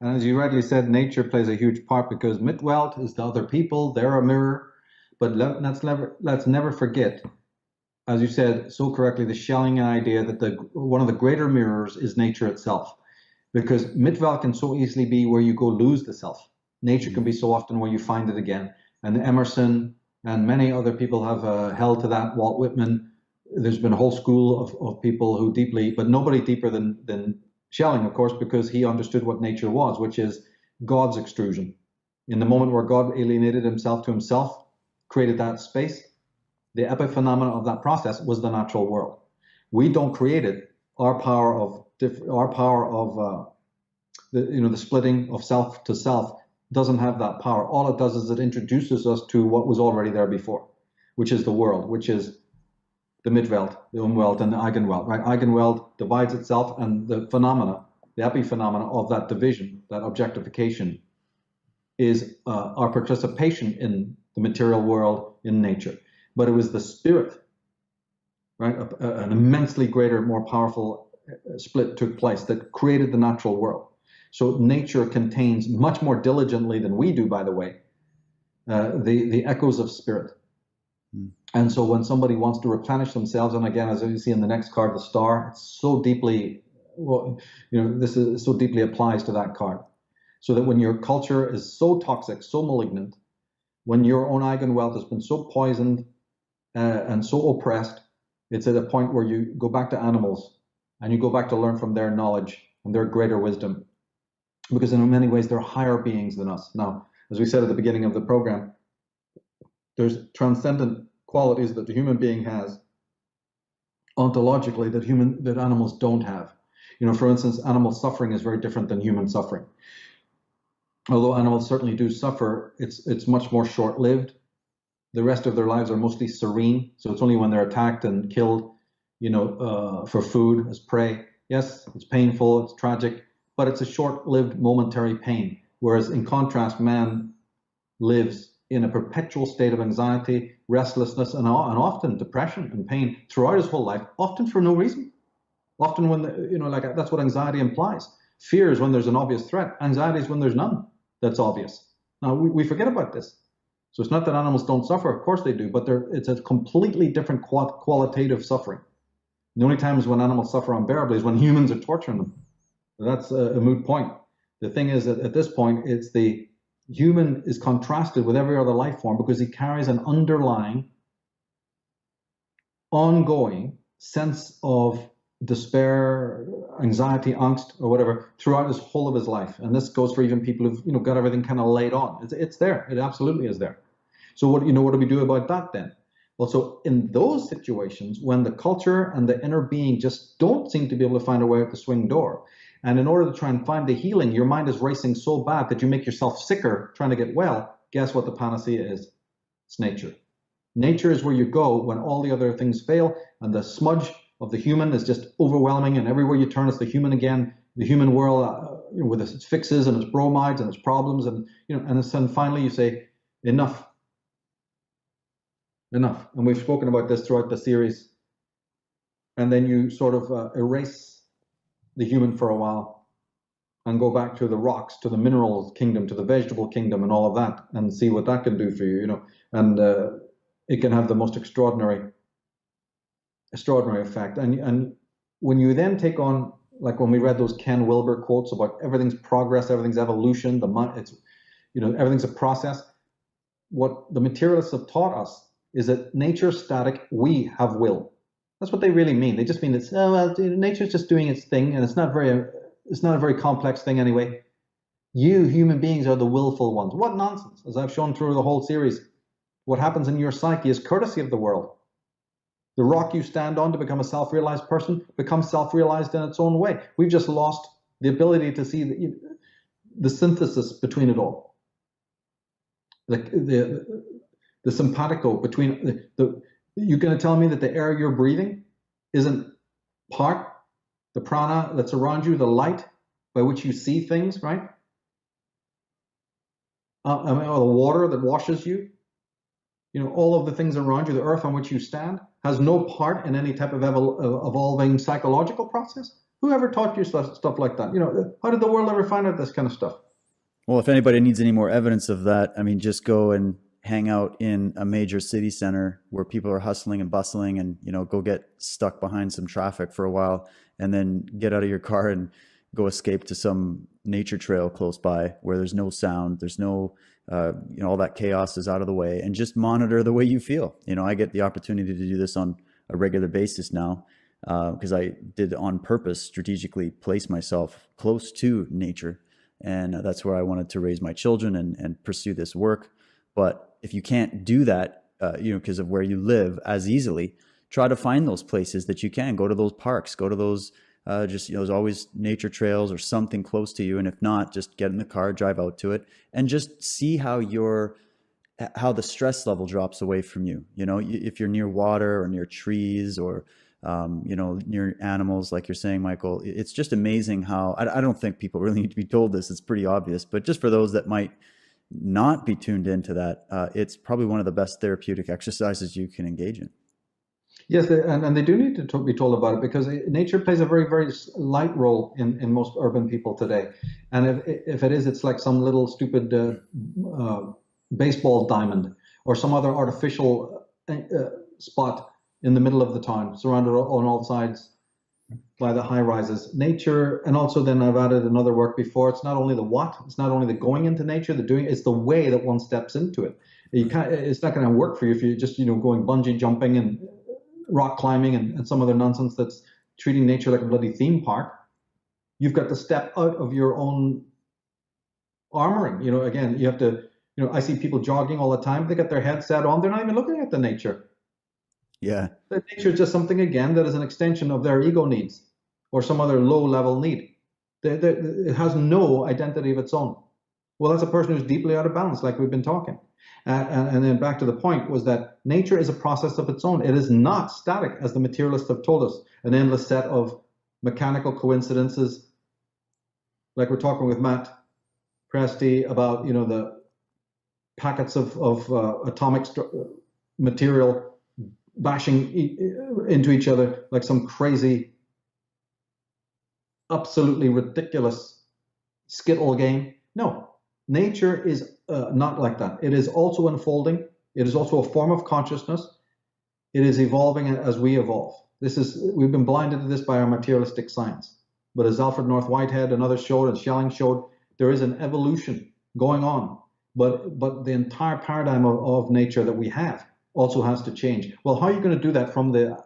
And as you rightly said, nature plays a huge part because Mitwelt is the other people, they're a mirror. But let's never forget, as you said so correctly, the Schelling idea that one of the greater mirrors is nature itself. Because Mitwelt can so easily be where you go lose the self. Nature can be so often where you find it again. And Emerson and many other people have held to that. Walt Whitman, there's been a whole school of people who deeply, but nobody deeper than Schelling, of course, because he understood what nature was, which is God's extrusion. In the moment where God alienated himself to himself, created that space, the epiphenomena of that process was the natural world. We don't create it. Our power of the splitting of self to self doesn't have that power. All it does is it introduces us to what was already there before, which is the world, which is the Midwelt, the Umwelt, and the Eigenwelt. Right? Eigenwelt divides itself, and the phenomena, the epiphenomena of that division, that objectification, is our participation in the material world, in nature. But it was the spirit, right? An immensely greater, more powerful split took place that created the natural world. So nature contains much more diligently than we do, by the way, the echoes of spirit. And so when somebody wants to replenish themselves, and again, as you see in the next card, the star, it's so deeply, this is so deeply applies to that card. So that when your culture is so toxic, so malignant, when your own Eigenwelt has been so poisoned and so oppressed, it's at a point where you go back to animals and you go back to learn from their knowledge and their greater wisdom. Because in many ways, they're higher beings than us. Now, as we said at the beginning of the program, there's transcendent qualities that the human being has ontologically that animals don't have. For instance, animal suffering is very different than human suffering. Although animals certainly do suffer, it's much more short-lived. The rest of their lives are mostly serene. So it's only when they're attacked and killed, for food as prey. Yes, it's painful, it's tragic, but it's a short-lived momentary pain. Whereas in contrast, man lives in a perpetual state of anxiety, restlessness, and often depression and pain throughout his whole life, often for no reason. Often when, that's what anxiety implies. Fear is when there's an obvious threat. Anxiety is when there's none that's obvious. Now, we forget about this. So it's not that animals don't suffer. Of course they do, but it's a completely different qualitative suffering. The only times when animals suffer unbearably is when humans are torturing them. That's a moot point. The thing is that at this point, it's the human is contrasted with every other life form because he carries an underlying, ongoing sense of despair, anxiety, angst, or whatever throughout his whole of his life. And this goes for even people who've got everything kind of laid on. It's there. It absolutely is there. So what do we do about that then? Well, so in those situations when the culture and the inner being just don't seem to be able to find a way out the swing door, and in order to try and find the healing, your mind is racing so bad that you make yourself sicker trying to get well, guess what the panacea is? It's nature. Nature is where you go when all the other things fail and the smudge of the human is just overwhelming, and everywhere you turn it's the human again, the human world with its fixes and its bromides and its problems, and then finally you say, enough. And we've spoken about this throughout the series. And then you sort of erase the human for a while and go back to the rocks, to the mineral kingdom, to the vegetable kingdom and all of that, and see what that can do for you, and it can have the most extraordinary effect. And when you then take on, like when we read those Ken Wilber quotes about everything's progress, everything's evolution, everything's a process. What the materialists have taught us is that nature's static, we have will. That's what they really mean. They just mean nature's just doing its thing, and it's not a very complex thing anyway. You human beings are the willful ones. What nonsense! As I've shown through the whole series, what happens in your psyche is courtesy of the world. The rock you stand on to become a self-realized person becomes self-realized in its own way. We've just lost the ability to see the synthesis between it all. The simpatico between you're going to tell me that the air you're breathing isn't part, the prana that's around you, the light by which you see things, right? Or the water that washes you, all of the things around you, the earth on which you stand, has no part in any type of evolving psychological process? Whoever taught you stuff like that? How did the world ever find out this kind of stuff? Well, if anybody needs any more evidence of that, I mean, just go and hang out in a major city center where people are hustling and bustling, and go get stuck behind some traffic for a while, and then get out of your car and go escape to some nature trail close by where there's no sound, there's no, all that chaos is out of the way, and just monitor the way you feel. I get the opportunity to do this on a regular basis now because I did on purpose strategically place myself close to nature, and that's where I wanted to raise my children and pursue this work. But if you can't do that, because of where you live as easily, try to find those places that you can. Go to those parks, go to those, there's always nature trails or something close to you. And if not, just get in the car, drive out to it, and just see how the stress level drops away from you. If you're near water or near trees or near animals, like you're saying, Michael, it's just amazing how, I don't think people really need to be told this. It's pretty obvious, but just for those that might not be tuned into that, it's probably one of the best therapeutic exercises you can engage in. Yes, and they do need to be told about it, because nature plays a very, very light role in most urban people today. And if it is, it's like some little stupid baseball diamond or some other artificial spot in the middle of the town, surrounded on all sides by the high rises. Nature, and also then I've added another work before. It's not only the what, it's not only the going into nature, the doing, it's the way that one steps into it. It's not going to work for you if you're just going bungee jumping and rock climbing and some other nonsense that's treating nature like a bloody theme park. You've got to step out of your own armoring. Again, you have to. I see people jogging all the time. They got their headset on. They're not even looking at the nature. Yeah. The nature is just something, again, that is an extension of their ego needs or some other low-level need. It has no identity of its own. Well, that's a person who's deeply out of balance, like we've been talking. And then back to the point was that nature is a process of its own. It is not static, as the materialists have told us, an endless set of mechanical coincidences, like we're talking with Matt Presti about, the packets of atomic material bashing into each other like some crazy, absolutely ridiculous skittle game. No, nature is not like that. It is also unfolding. It is also a form of consciousness. It is evolving as we evolve. We've been blinded to this by our materialistic science. But as Alfred North Whitehead and others showed, and Schelling showed, there is an evolution going on. But the entire paradigm of nature that we have also has to change. Well, how are you going to do that from the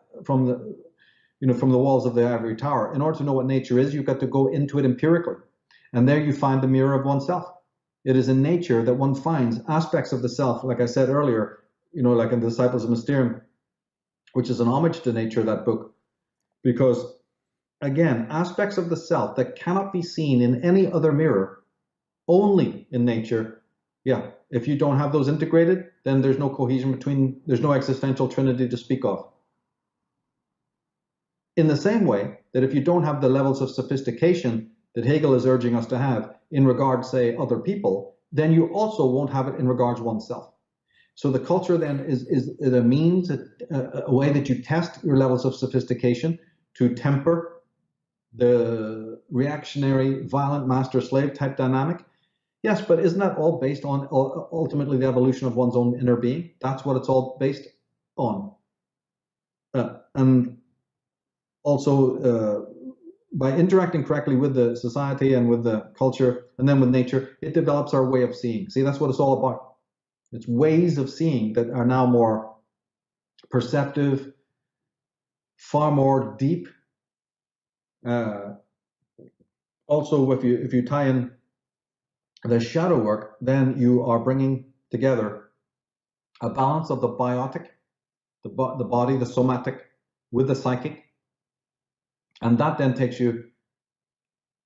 walls of the ivory tower? In order to know what nature is, you've got to go into it empirically. And there you find the mirror of oneself. It is in nature that one finds aspects of the self, like I said earlier, like in the Disciples of Mysterium, which is an homage to nature, that book. Because, again, aspects of the self that cannot be seen in any other mirror, only in nature. Yeah, if you don't have those integrated, then there's no cohesion there's no existential trinity to speak of. In the same way that if you don't have the levels of sophistication that Hegel is urging us to have in regard, say, other people, then you also won't have it in regards oneself. So the culture then is a means, a way that you test your levels of sophistication to temper the reactionary, violent master-slave type dynamic. Yes, but isn't that all based on ultimately the evolution of one's own inner being? That's what it's all based on. And also, by interacting correctly with the society and with the culture and then with nature, it develops our way of seeing. See, that's what it's all about. It's ways of seeing that are now more perceptive, far more deep. Also, if you tie in the shadow work, then you are bringing together a balance of the biotic, the body, the somatic, with the psychic. And that then takes you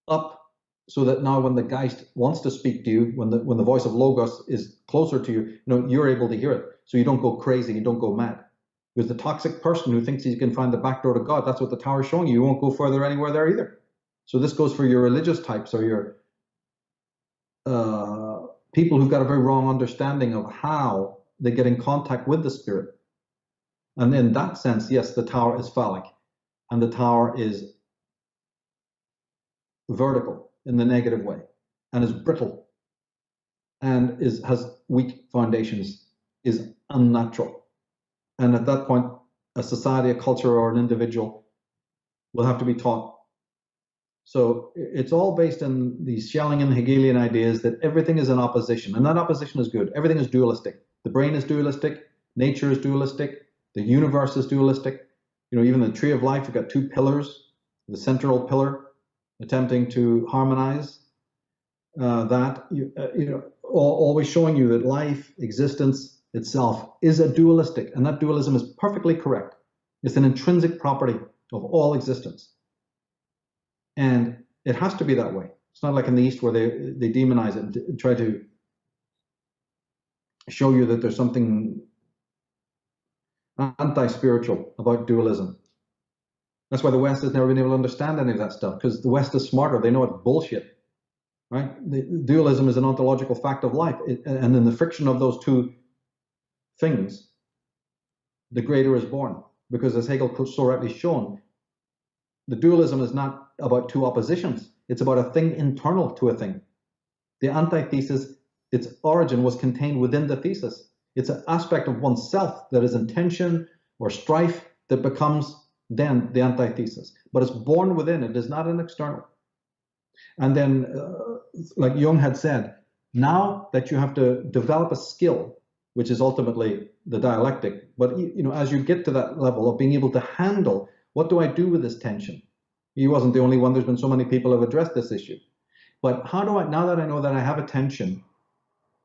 up, so that now when the Geist wants to speak to you, when the voice of Logos is closer to you, you're able to hear it. So you don't go crazy, you don't go mad. Because the toxic person who thinks he can find the back door to God, that's what the tower is showing you. You won't go further anywhere there either. So this goes for your religious types or your people who've got a very wrong understanding of how they get in contact with the spirit. And in that sense, yes, the tower is phallic, and the tower is vertical in the negative way, and is brittle, and has weak foundations, is unnatural. And at that point, a society, a culture, or an individual will have to be taught. So it's all based on these Schellingian Hegelian ideas that everything is in opposition, and that opposition is good. Everything is dualistic. The brain is dualistic, nature is dualistic, the universe is dualistic. Even the tree of life, you've got two pillars, the central pillar attempting to harmonize that, always showing you that life, existence itself is a dualistic, and that dualism is perfectly correct. It's an intrinsic property of all existence. And it has to be that way. It's not like in the East where they demonize it and try to show you that there's something anti-spiritual about dualism. That's why the West has never been able to understand any of that stuff, because the West is smarter. They know it's bullshit, right? The dualism is an ontological fact of life. And in the friction of those two things, the greater is born. Because as Hegel so rightly shown, the dualism is not about two oppositions. It's about a thing internal to a thing. The antithesis, its origin was contained within the thesis. It's an aspect of oneself that is in tension or strife that becomes then the antithesis. But it's born within, it is not an external. And then, like Jung had said, now that you have to develop a skill, which is ultimately the dialectic, but as you get to that level of being able to handle, what do I do with this tension? He wasn't the only one. There's been so many people who have addressed this issue. But how do I, now that I know that I have a tension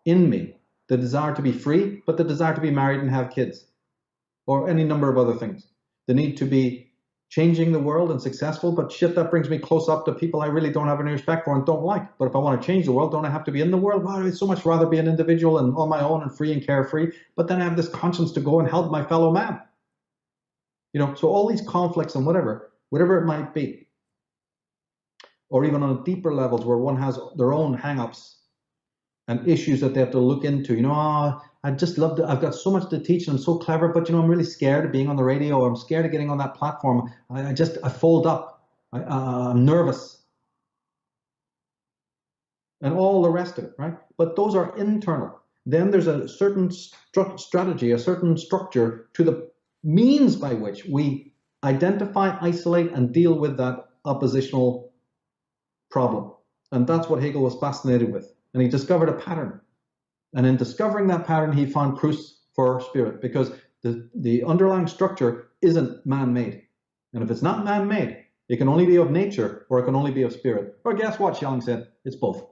in me, the desire to be free, but the desire to be married and have kids, or any number of other things, the need to be changing the world and successful, but shit, that brings me close up to people I really don't have any respect for and don't like. But if I want to change the world, don't I have to be in the world? Well, I'd so much rather be an individual and on my own and free and carefree, but then I have this conscience to go and help my fellow man. So all these conflicts and whatever it might be, or even on deeper levels where one has their own hang-ups and issues that they have to look into. I just love I've got so much to teach and I'm so clever, but I'm really scared of being on the radio, or I'm scared of getting on that platform. I fold up. I'm nervous. And all the rest of it, right? But those are internal. Then there's a certain strategy, a certain structure to the means by which we identify, isolate, and deal with that oppositional problem. And that's what Hegel was fascinated with. And he discovered a pattern. And in discovering that pattern, he found proofs for spirit, because the underlying structure isn't man-made. And if it's not man-made, it can only be of nature, or it can only be of spirit. Or guess what, Schelling said? It's both.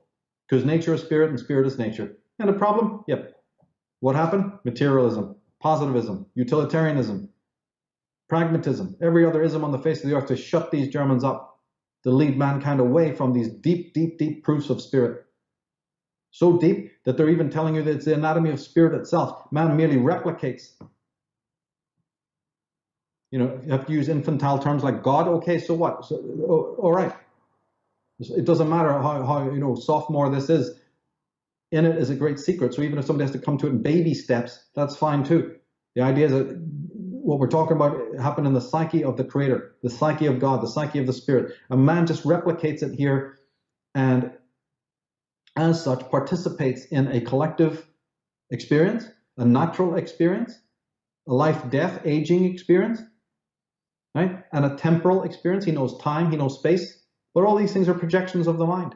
Because nature is spirit and spirit is nature. And the problem? Yep. What happened? Materialism, positivism, utilitarianism, pragmatism, every other ism on the face of the earth to shut these Germans up, to lead mankind away from these deep, deep, deep proofs of spirit. So deep that they're even telling you that it's the anatomy of spirit itself. Man merely replicates. You have to use infantile terms like God. Okay, so what? So, all right. It doesn't matter how sophomore this is. In it is a great secret. So even if somebody has to come to it in baby steps, that's fine too. The idea is that what we're talking about happened in the psyche of the Creator, the psyche of God, the psyche of the Spirit. A man just replicates it here, and as such participates in a collective experience, a natural experience, a life-death, aging experience, right? And a temporal experience. He knows time, he knows space, but all these things are projections of the mind.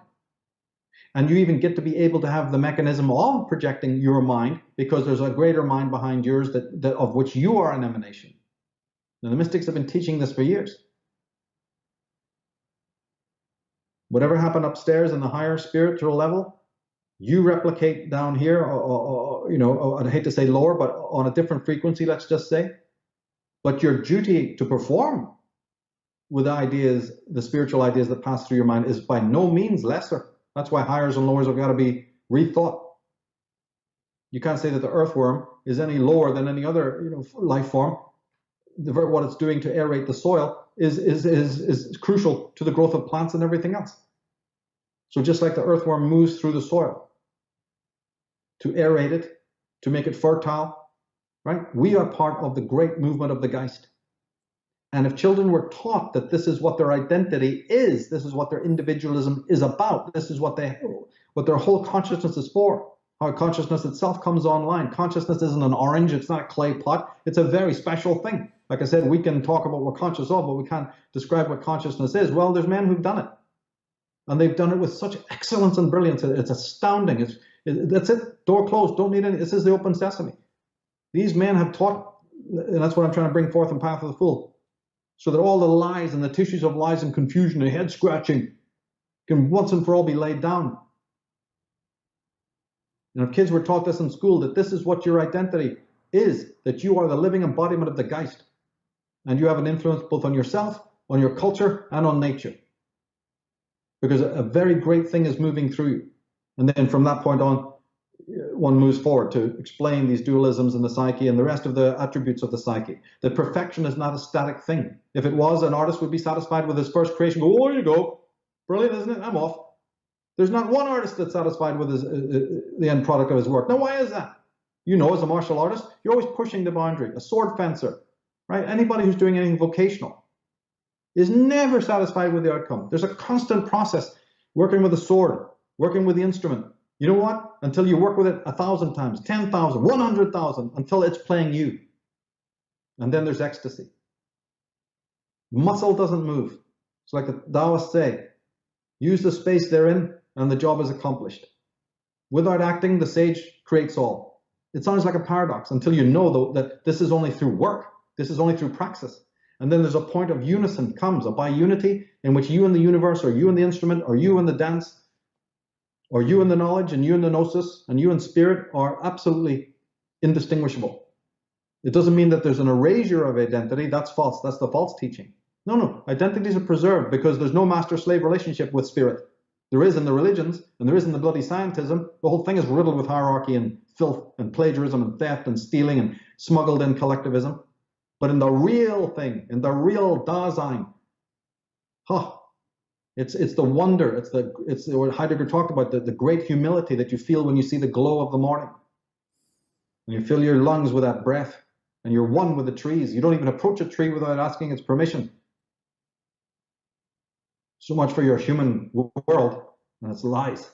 And you even get to be able to have the mechanism of projecting your mind, because there's a greater mind behind yours that of which you are an emanation. Now, the mystics have been teaching this for years. Whatever happened upstairs in the higher spiritual level, you replicate down here, or I hate to say lower, but on a different frequency, let's just say. But your duty to perform with ideas, the spiritual ideas that pass through your mind, is by no means lesser. That's why highers and lowers have got to be rethought. You can't say that the earthworm is any lower than any other life form. What it's doing to aerate the soil is crucial to the growth of plants and everything else. So just like the earthworm moves through the soil to aerate it, to make it fertile, right? We are part of the great movement of the Geist. And if children were taught that this is what their identity is, this is what their individualism is about, this is what their whole consciousness is for, how consciousness itself comes online. Consciousness isn't an orange, it's not a clay pot, it's a very special thing. Like I said, we can talk about what we're conscious of, but we can't describe what consciousness is. Well, there's men who've done it. And they've done it with such excellence and brilliance. It's astounding. That's it. Door closed. Don't need any. This is the open sesame. These men have taught, and that's what I'm trying to bring forth in Path of the Fool, so that all the lies and the tissues of lies and confusion and head scratching can once and for all be laid down. And if kids were taught this in school, that this is what your identity is, that you are the living embodiment of the Geist, and you have an influence both on yourself, on your culture, and on nature. Because a very great thing is moving through you. And then from that point on, one moves forward to explain these dualisms in the psyche and the rest of the attributes of the psyche. That perfection is not a static thing. If it was, an artist would be satisfied with his first creation. Go, oh, there you go. Brilliant, isn't it? I'm off. There's not one artist that's satisfied with the end product of his work. Now, why is that? You know, as a martial artist, you're always pushing the boundary. A sword fencer, right? Anybody who's doing anything vocational is never satisfied with the outcome. There's a constant process working with the sword, working with the instrument. You know what? Until you work with it 1,000 times, 10,000, 100,000, until it's playing you. And then there's ecstasy. Muscle doesn't move. It's like the Taoists say, use the space they're in and the job is accomplished. Without acting, the sage creates all. It sounds like a paradox until you know, though, that this is only through work. This is only through praxis. And then there's a point of unison comes, a bi-unity, in which you and the universe, or you and the instrument, or you and the dance, or you and the knowledge, and you and the gnosis, and you and spirit are absolutely indistinguishable. It doesn't mean that there's an erasure of identity. That's false. That's the false teaching. No. Identities are preserved because there's no master-slave relationship with spirit. There is in the religions, and there is in the bloody scientism. The whole thing is riddled with hierarchy and filth and plagiarism and theft and stealing and smuggled in collectivism. But in the real thing, in the real Dasein, it's the wonder, it's what Heidegger talked about, the great humility that you feel when you see the glow of the morning. And you fill your lungs with that breath, and you're one with the trees. You don't even approach a tree without asking its permission. So much for your human world, and it's lies.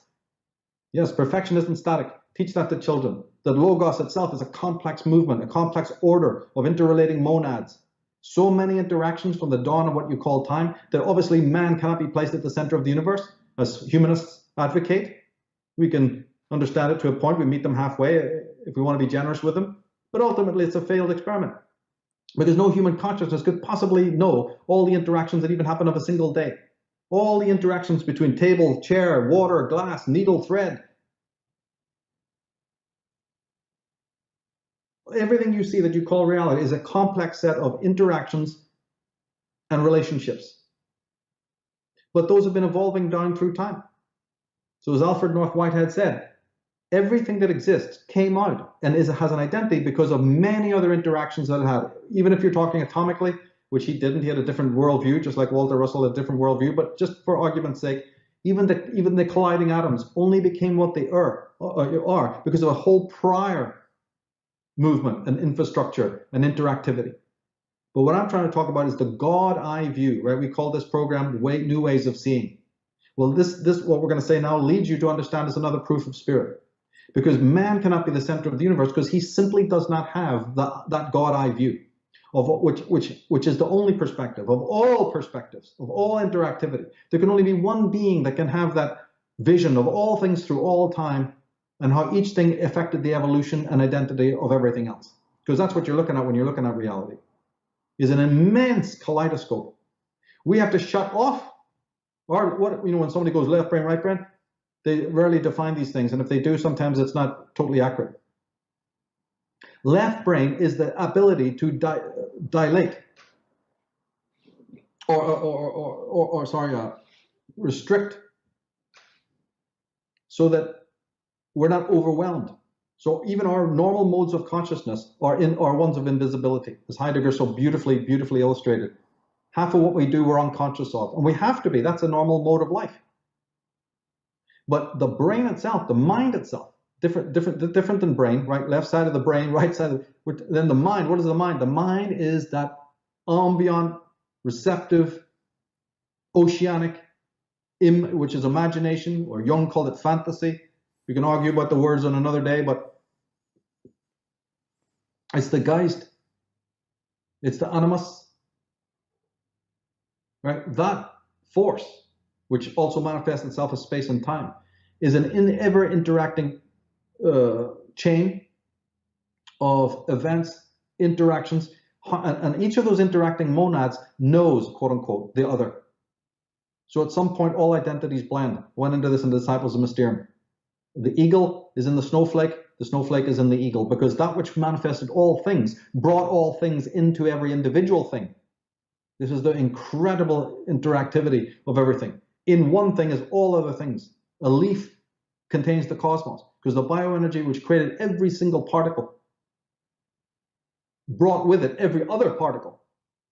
Yes, perfection isn't static. Teach that to children. That Logos itself is a complex movement, a complex order of interrelating monads. So many interactions from the dawn of what you call time that obviously man cannot be placed at the center of the universe, as humanists advocate. We can understand it to a point. We meet them halfway if we want to be generous with them. But ultimately, it's a failed experiment. Because no human consciousness could possibly know all the interactions that even happen of a single day. All the interactions between table, chair, water, glass, needle, thread. Everything you see that you call reality is a complex set of interactions and relationships. But those have been evolving down through time. So as Alfred North Whitehead said, everything that exists came out and has an identity because of many other interactions that it had. Even if you're talking atomically, which he didn't, he had a different worldview, just like Walter Russell had a different worldview, but just for argument's sake, even the colliding atoms only became what they are because of a whole prior movement and infrastructure and interactivity. But what I'm trying to talk about is the God eye view, right? We call this program New Ways of Seeing. Well, this what we're going to say now leads you to understand is another proof of spirit. Because man cannot be the center of the universe because he simply does not have that God eye view, of which is the only perspective of all perspectives, of all interactivity. There can only be one being that can have that vision of all things through all time and how each thing affected the evolution and identity of everything else. Because that's what you're looking at when you're looking at reality, is an immense kaleidoscope. We have to shut off, or when somebody goes left brain, right brain, they rarely define these things, and if they do, sometimes it's not totally accurate. Left brain is the ability to dilate, restrict, so that we're not overwhelmed. So even our normal modes of consciousness are ones of invisibility, as Heidegger so beautifully illustrated. Half of what we do we're unconscious of, and we have to be. That's a normal mode of life. But the brain itself, the mind itself, different than brain, right? Left side of the brain, right side of then the mind. What is the mind? The mind is that ambient receptive, oceanic, which is imagination, or Jung called it fantasy. We can argue about the words on another day, but it's the Geist, it's the animus, right? That force, which also manifests itself as space and time, is an ever interacting chain of events, interactions, and each of those interacting monads knows, quote unquote, the other. So at some point, all identities blend. Went into this in the Disciples of Mysterium. The eagle is in the snowflake is in the eagle, because that which manifested all things brought all things into every individual thing. This is the incredible interactivity of everything. In one thing is all other things. A leaf contains the cosmos, because the bioenergy which created every single particle brought with it every other particle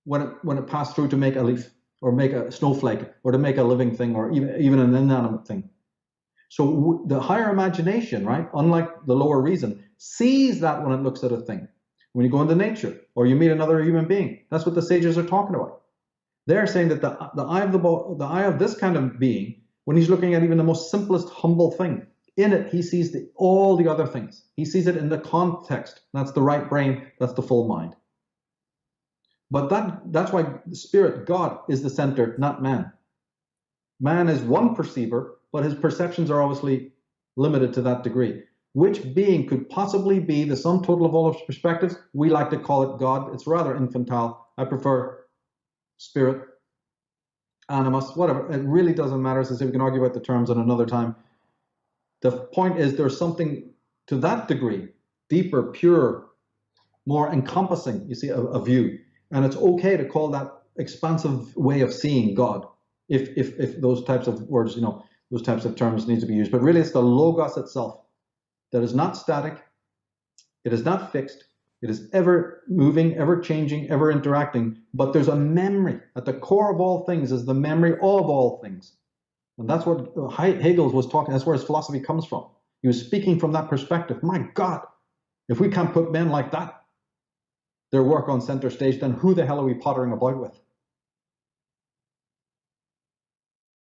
when it passed through to make a leaf, or make a snowflake, or to make a living thing, or even an inanimate thing. So the higher imagination, right, unlike the lower reason, sees that when it looks at a thing. When you go into nature, or you meet another human being, that's what the sages are talking about. They're saying that the eye of this kind of being, when he's looking at even the most simplest, humble thing, in it he sees all the other things. He sees it in the context. That's the right brain. That's the full mind. But that's why the spirit, God, is the center, not man. Man is one perceiver, but his perceptions are obviously limited to that degree. Which being could possibly be the sum total of all of perspectives? We like to call it God. It's rather infantile. I prefer spirit, animus, whatever. It really doesn't matter. As I say, we can argue about the terms at another time. The point is, there's something to that degree, deeper, pure, more encompassing, you see, a view. And it's okay to call that expansive way of seeing God, if those types of words, those types of terms need to be used. But really, it's the logos itself that is not static, it is not fixed, it is ever moving, ever changing, ever interacting, but there's a memory. At the core of all things is the memory of all things. And that's what Hegel was talking, that's where his philosophy comes from. He was speaking from that perspective. My God, if we can't put men like that, their work on center stage, then who the hell are we pottering about with?